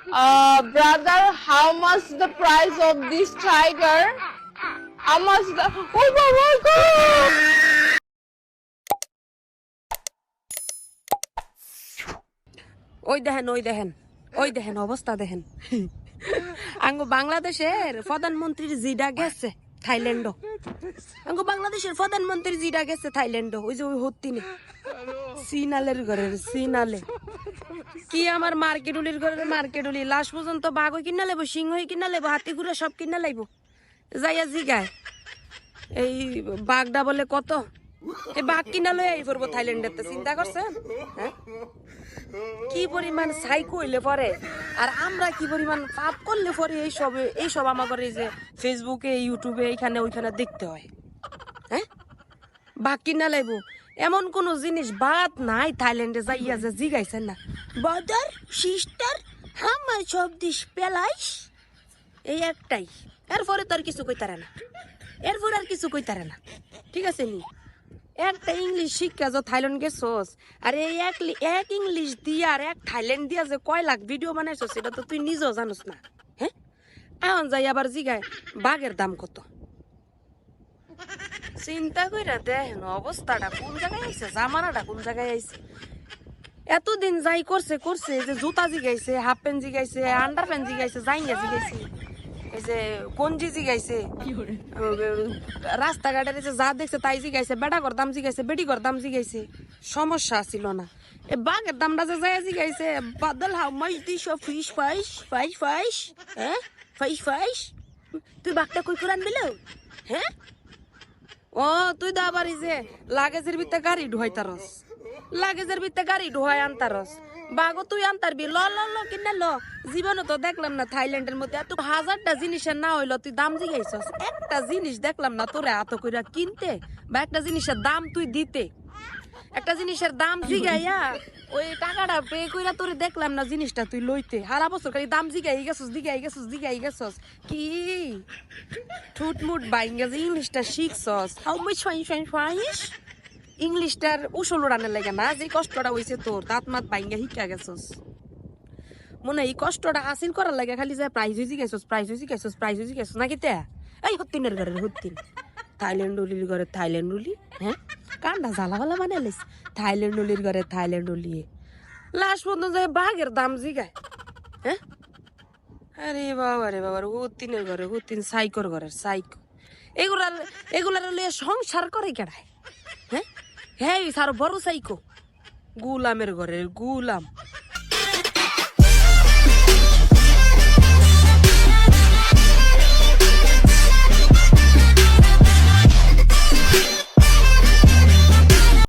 Brother, how much the price of this tiger? How much the? Oh my God! ওই দেখেন ওই দেখেন ওই দেখেন অবস্থা দেখেন আঙ্গো বাংলাদেশের প্রধানমন্ত্রীর জিডা গেছে থাইল্যান্ড আঙ্গো বাংলাদেশের প্রধানমন্ত্রী জিডা গেছে থাইল্যান্ড ওই যে ওই হত্তিনে সিনালের ঘরের সিনালে কি আমার মার্কেটুলির ঘরের মার্কেটুলি লাস্ট পর্যন্ত বাঘ হয়ে কিনা লেবো সিংহ হয়ে কিনা লেবো হাতি ঘুরে সব কিনা লাইব যাইয়া জিগায় এই বাঘটা বলে কত এই বাঘ কিনা লই আই পড়বো থাইল্যান্ডের চিন্তা করছেন হ্যাঁ কি পরিমাণ সাইকো হইলে পরে আর আমরা কি পরিমাণ পাপ করলে পরে এইসব আমাদের এই যে ফেসবুকে ইউটিউবে এইখানে ওইখানে দেখতে হয় হ্যাঁ বাকি না লাইব এমন কোন জিনিস বাদ নাই থাইল্যান্ডে যাইয়া যে জিগাইছেন না ব্রাদার সিস্টার আমার সব দিস পেলাইস এই একটাই এরপরে তো আর কিছু কইতারে না এরপরে আর কিছু কইতারে না ঠিক আছে নি একটা ইংলিশ শিক্ষা যে থাইল্যান্ড গেছস আর এই এক ইংলিশ দিয়া আর এক থাইল্যান্ড দিয়া যে কয় লাখ ভিডিও বানাইছস সেটা তো তুই নিজেও জানোস না হ্যাঁ এখন যাই আবার জিগায় বাঘের দাম কত চিন্তা কইরা দেখেন অবস্থাটা কোন জায়গায় আইছে জামানাটা কোন জায়গায় আইছে এতদিন যাই করছে যে জুতা জিগাইছে হাফ প্যান্ট জিগাইছে আন্ডার প্যান্ট জিগাইছে জাইঙ্গা জিগাইছে এই যে গঞ্জি জিগাইছে রাস্তাঘাটের যা দেখছে তাই জিগাইছে বেটা ঘর দাম জিগাইছে বেটি ঘর দাম জিগাইছে সমস্যা ছিল না এ বাঘের দামটা যে যায় জিগাইছে বাদল হাউ মাছ দিস ফিস ফাইস হ্যাঁ ফাইস তুই বাঘটা কই করে আনবিল হ্যাঁ ও তুই দা আবার যে লাগেজের ভিতরে গাড়ি ঢুয়াইতারস লাগেজের ভিতরে গাড়ি ঢুয়াই আনতারস বাঘও তুই আনতারবি ল কিনা ল জীবনে তো দেখলাম না থাইল্যান্ডের মধ্যে এত হাজারটা জিনিসের না হইলো তুই দাম জিগাইছস একটা জিনিস দেখলাম না তোরে এত কইরা কিনতে বা একটা জিনিসের দাম তুই দিতে একটা জিনিসের দাম জিগাইয়া ওই টাকাটা পে কইরা তোরে দেখলাম না জিনিসটা তুই লইতে সারা বছর খালি দাম জিগাই গেছস কি ঠুটমুট বাইঙ্গা যে ইংলিশটা শিখছস হাউ মাচ ফাইস ইংলিশটার উসল উড়ানের লাগে না যে কষ্টটা হইছে তোর দাঁত মাত বাইঙ্গা শিখা গেছস মনে এই কষ্টটা হাসিল করার লাগে খালি যায় প্রাইজ হয়েছি গেছস নাকি তে এই হত্তিনের ঘরের হত্তিন থাইল্যান্ড উলির ঘরে থাইল্যান্ড উলি হ্যাঁ কান্ডা জ্বালাওয়ালা বানাইলিস থাইল্যান্ড উলির ঘরে থাইল্যান্ড উলিয়ে লাস্ট পর্যন্ত যায় বাঘের দাম জিগায় হ্যাঁ আরে বাবা হত্তিনের ঘরে হত্তিন সাইকোর ঘরের সাইকো এগুলার লিয়ে সংসার করে কেডায় হ্যাঁ হ্যাঁ সার বড় সাইকো গুলামের ঘরের গুলাম